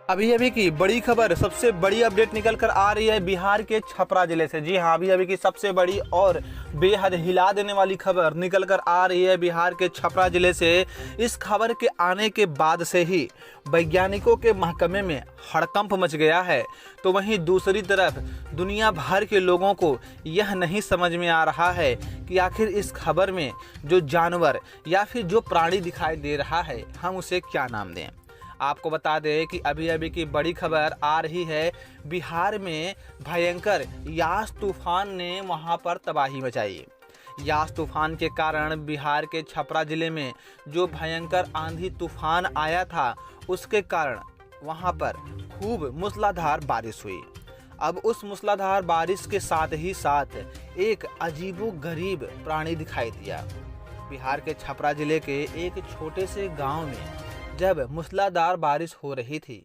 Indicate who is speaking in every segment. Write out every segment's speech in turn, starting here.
Speaker 1: अभी अभी की बड़ी खबर, सबसे बड़ी अपडेट निकल कर आ रही है बिहार के छपरा जिले से। जी हाँ, अभी अभी की सबसे बड़ी और बेहद हिला देने वाली खबर निकल कर आ रही है बिहार के छपरा जिले से। इस खबर के आने के बाद से ही वैज्ञानिकों के महकमे में हड़कंप मच गया है। तो वहीं दूसरी तरफ दुनिया भर के लोगों को यह नहीं समझ में आ रहा है कि आखिर इस खबर में जो जानवर या फिर जो प्राणी दिखाई दे रहा है, हम उसे क्या नाम दें। आपको बता दें कि अभी अभी की बड़ी खबर आ रही है, बिहार में भयंकर यास तूफान ने वहां पर तबाही मचाई। यास तूफान के कारण बिहार के छपरा जिले में जो भयंकर आंधी तूफान आया था, उसके कारण वहां पर खूब मूसलाधार बारिश हुई। अब उस मूसलाधार बारिश के साथ ही साथ एक अजीबोगरीब प्राणी दिखाई दिया। बिहार के छपरा जिले के एक छोटे से गांव में जब मूसलाधार बारिश हो रही थी,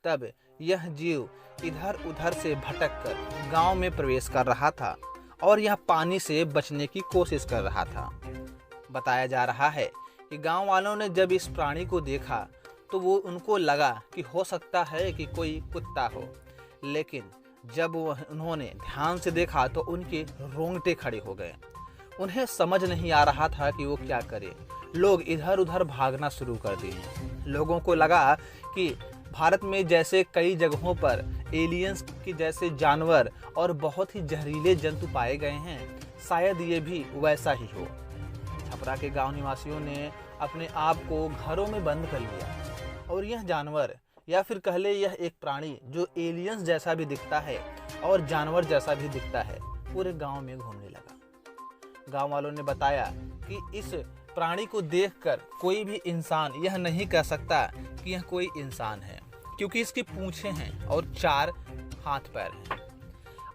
Speaker 1: तब यह जीव इधर उधर से भटक कर गांव में प्रवेश कर रहा था और यह पानी से बचने की कोशिश कर रहा था। बताया जा रहा है कि गांव वालों ने जब इस प्राणी को देखा तो उनको लगा कि हो सकता है कि कोई कुत्ता हो, लेकिन जब उन्होंने ध्यान से देखा तो उनके रोंगटे खड़े हो गए। उन्हें समझ नहीं आ रहा था कि वो क्या करे। लोग इधर उधर भागना शुरू कर दिए। लोगों को लगा कि भारत में जैसे कई जगहों पर एलियंस के जैसे जानवर और बहुत ही जहरीले जंतु पाए गए हैं, शायद ये भी वैसा ही हो। छपरा के गांव निवासियों ने अपने आप को घरों में बंद कर लिया और यह जानवर या फिर कह ले यह एक प्राणी जो एलियंस जैसा भी दिखता है और जानवर जैसा भी दिखता है, पूरे गांव में घूमने लगा। गांव वालों ने बताया कि इस प्राणी को देखकर कोई भी इंसान यह नहीं कह सकता कि यह कोई इंसान है, क्योंकि इसकी पूंछें हैं और 4 हाथ पैर हैं।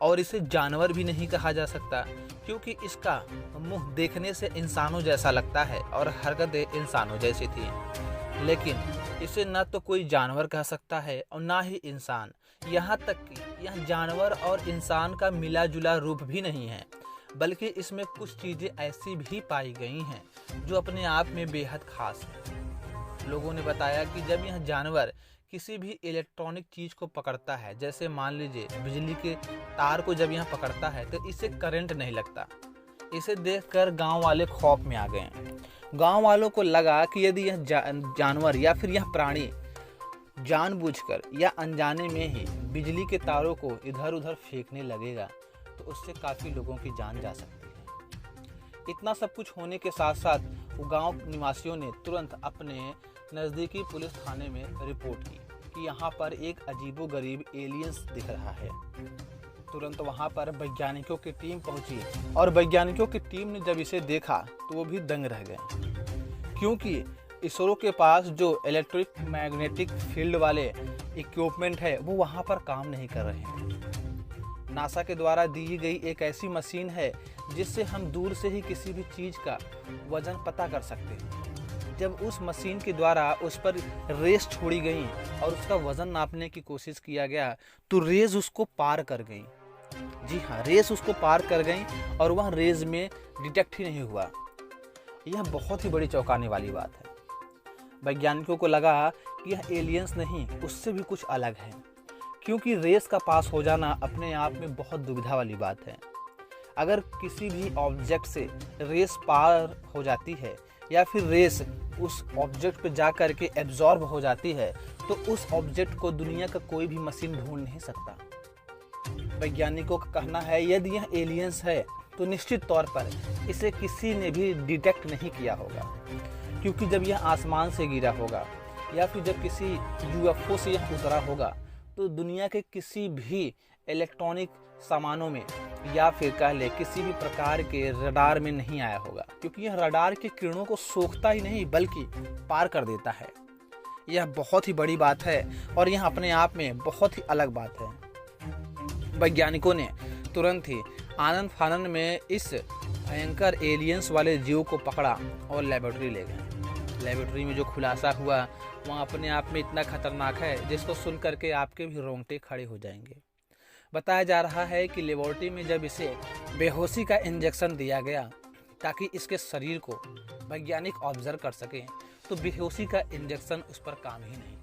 Speaker 1: और इसे जानवर भी नहीं कहा जा सकता, क्योंकि इसका मुंह देखने से इंसानों जैसा लगता है और हरकतें इंसानों जैसी थी। लेकिन इसे न तो कोई जानवर कह सकता है और ना ही इंसान। यहाँ तक कि यह जानवर और इंसान का मिला जुला रूप भी नहीं है, बल्कि इसमें कुछ चीज़ें ऐसी भी पाई गई हैं जो अपने आप में बेहद खास है। लोगों ने बताया कि जब यह जानवर किसी भी इलेक्ट्रॉनिक चीज़ को पकड़ता है, जैसे मान लीजिए बिजली के तार को जब यह पकड़ता है, तो इसे करंट नहीं लगता। इसे देखकर गांव वाले खौफ में आ गए। गांव वालों को लगा कि यदि यह जानवर या फिर यह प्राणी जानबूझकर या अनजाने में ही बिजली के तारों को इधर उधर फेंकने लगेगा, तो उससे काफ़ी लोगों की जान जा सकती है। इतना सब कुछ होने के साथ साथ वो गांव निवासियों ने तुरंत अपने नज़दीकी पुलिस थाने में रिपोर्ट की कि यहाँ पर एक अजीबोगरीब एलियंस दिख रहा है। तुरंत वहाँ पर वैज्ञानिकों की टीम पहुँची और वैज्ञानिकों की टीम ने जब इसे देखा तो वो भी दंग रह गए, क्योंकि इसरो के पास जो इलेक्ट्रिक मैग्नेटिक फील्ड वाले इक्विपमेंट है वो वहाँ पर काम नहीं कर रहे हैं। नासा के द्वारा दी गई एक ऐसी मशीन है जिससे हम दूर से ही किसी भी चीज़ का वजन पता कर सकते हैं। जब उस मशीन के द्वारा उस पर रेस छोड़ी गई और उसका वजन नापने की कोशिश किया गया, तो रेस उसको पार कर गई। जी हाँ, रेस उसको पार कर गई और वह रेस में डिटेक्ट ही नहीं हुआ। यह बहुत ही बड़ी चौंकाने वाली बात है। वैज्ञानिकों को लगा कि यह एलियंस नहीं, उससे भी कुछ अलग है, क्योंकि रेस का पास हो जाना अपने आप में बहुत दुविधा वाली बात है। अगर किसी भी ऑब्जेक्ट से रेस पार हो जाती है या फिर रेस उस ऑब्जेक्ट पे जा कर के एब्जॉर्ब हो जाती है, तो उस ऑब्जेक्ट को दुनिया का कोई भी मशीन ढूंढ नहीं सकता। वैज्ञानिकों का कहना है यदि यह एलियंस है तो निश्चित तौर पर इसे किसी ने भी डिटेक्ट नहीं किया होगा, क्योंकि जब यह आसमान से गिरा होगा या फिर जब किसी यूएफओ से यह उतरा होगा, तो दुनिया के किसी भी इलेक्ट्रॉनिक सामानों में या फिर कह ले किसी भी प्रकार के रडार में नहीं आया होगा, क्योंकि यह रडार के किरणों को सोखता ही नहीं बल्कि पार कर देता है। यह बहुत ही बड़ी बात है और यह अपने आप में बहुत ही अलग बात है। वैज्ञानिकों ने तुरंत ही आनंद फानन में इस भयंकर एलियंस वाले जीव को पकड़ा और लेबोरेटरी ले गए। लेबोरेटरी में जो खुलासा हुआ वहाँ अपने आप में इतना खतरनाक है जिसको सुन करके आपके भी रोंगटे खड़े हो जाएंगे। बताया जा रहा है कि लेबोरेटरी में जब इसे बेहोशी का इंजेक्शन दिया गया ताकि इसके शरीर को वैज्ञानिक ऑब्जर्व कर सकें, तो बेहोशी का इंजेक्शन उस पर काम ही नहीं।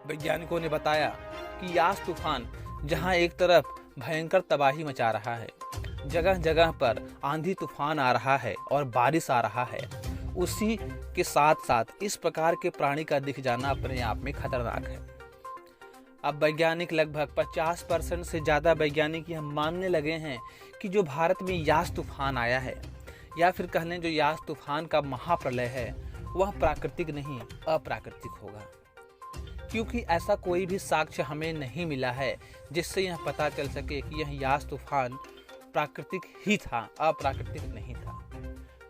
Speaker 1: वैज्ञानिकों ने बताया कि यास तूफान जहां एक तरफ भयंकर तबाही मचा रहा है, जगह जगह पर आंधी तूफान आ रहा है और बारिश आ रहा है, उसी के साथ साथ इस प्रकार के प्राणी का दिख जाना अपने आप में खतरनाक है। अब वैज्ञानिक लगभग 50% से ज़्यादा वैज्ञानिक यह मानने लगे हैं कि जो भारत में यास तूफान आया है, या फिर कह लें जो यास तूफान का महाप्रलय है, वह प्राकृतिक नहीं अप्राकृतिक होगा, क्योंकि ऐसा कोई भी साक्ष्य हमें नहीं मिला है जिससे यह पता चल सके कि यह यास तूफान प्राकृतिक ही था, अप्राकृतिक नहीं था।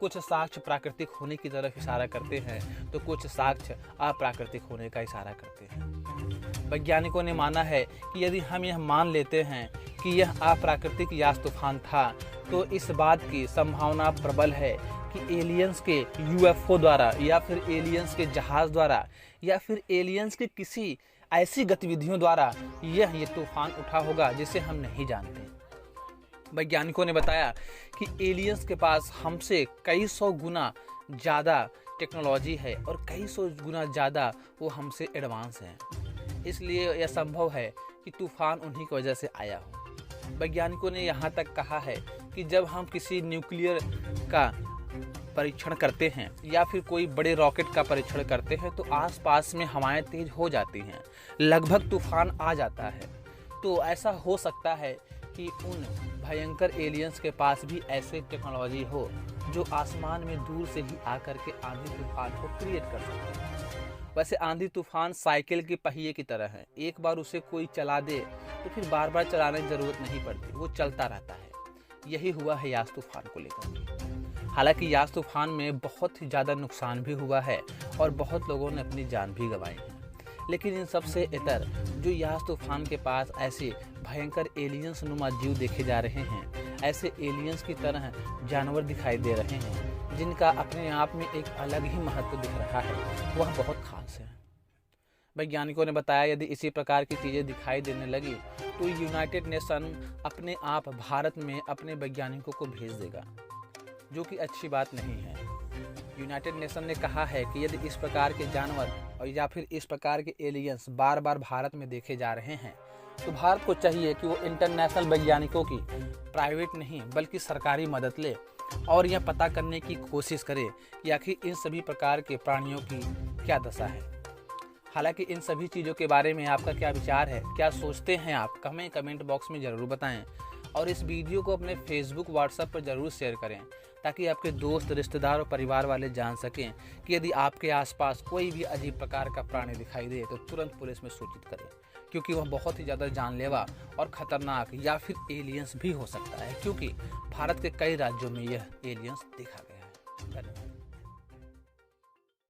Speaker 1: कुछ साक्ष्य प्राकृतिक होने की तरफ इशारा करते हैं तो कुछ साक्ष्य अप्राकृतिक होने का इशारा करते हैं। वैज्ञानिकों ने माना है कि यदि हम यह मान लेते हैं कि यह अप्राकृतिक यास तूफान था तो इस बात की संभावना प्रबल है कि एलियंस के यूएफओ द्वारा या फिर एलियंस के जहाज द्वारा या फिर एलियंस के किसी ऐसी गतिविधियों द्वारा ये तूफान उठा होगा जिसे हम नहीं जानते। वैज्ञानिकों ने बताया कि एलियंस के पास हमसे कई सौ गुना ज़्यादा टेक्नोलॉजी है और कई सौ गुना ज़्यादा वो हमसे एडवांस हैं, इसलिए यह संभव है कि तूफान उन्हीं की वजह से आया हो। वैज्ञानिकों ने यहाँ तक कहा है कि जब हम किसी न्यूक्लियर का परीक्षण करते हैं या फिर कोई बड़े रॉकेट का परीक्षण करते हैं तो आसपास में हवाएं तेज हो जाती हैं, लगभग तूफान आ जाता है। तो ऐसा हो सकता है कि उन भयंकर एलियंस के पास भी ऐसे टेक्नोलॉजी हो जो आसमान में दूर से ही आकर के आंधी तूफान को क्रिएट कर सकते हैं। वैसे आंधी तूफान साइकिल के पहिए की तरह है, एक बार उसे कोई चला दे तो फिर बार बार चलाने की जरूरत नहीं पड़ती, वो चलता रहता है। यही हुआ है यास तूफान को लेकर। हालांकि यास तूफान में बहुत ही ज़्यादा नुकसान भी हुआ है और बहुत लोगों ने अपनी जान भी गंवाई है, लेकिन इन सबसे इतर जो यास तूफान के पास ऐसे भयंकर एलियंस नुमा जीव देखे जा रहे हैं, ऐसे एलियंस की तरह जानवर दिखाई दे रहे हैं जिनका अपने आप में एक अलग ही महत्व दिख रहा है, वह बहुत खास है। वैज्ञानिकों ने बताया यदि इसी प्रकार की चीज़ें दिखाई देने लगी तो यूनाइटेड नेशन अपने आप भारत में अपने वैज्ञानिकों को भेज देगा, जो कि अच्छी बात नहीं है। यूनाइटेड नेशन ने कहा है कि यदि इस प्रकार के जानवर और या फिर इस प्रकार के एलियंस बार बार भारत में देखे जा रहे हैं तो भारत को चाहिए कि वो इंटरनेशनल वैज्ञानिकों की प्राइवेट नहीं बल्कि सरकारी मदद ले और यह पता करने की कोशिश करे कि आखिर इन सभी प्रकार के प्राणियों की क्या दशा है। हालांकि इन सभी चीज़ों के बारे में आपका क्या विचार है, क्या सोचते हैं आप, हमें कमेंट बॉक्स में ज़रूर बताएं और इस वीडियो को अपने फेसबुक व्हाट्सएप पर ज़रूर शेयर करें ताकि आपके दोस्त रिश्तेदार और परिवार वाले जान सकें कि यदि आपके आसपास कोई भी अजीब प्रकार का प्राणी दिखाई दे तो तुरंत पुलिस में सूचित करें, क्योंकि वह बहुत ही ज़्यादा जानलेवा और ख़तरनाक या फिर एलियंस भी हो सकता है, क्योंकि भारत के कई राज्यों में यह एलियंस देखा गया है। धन्यवाद।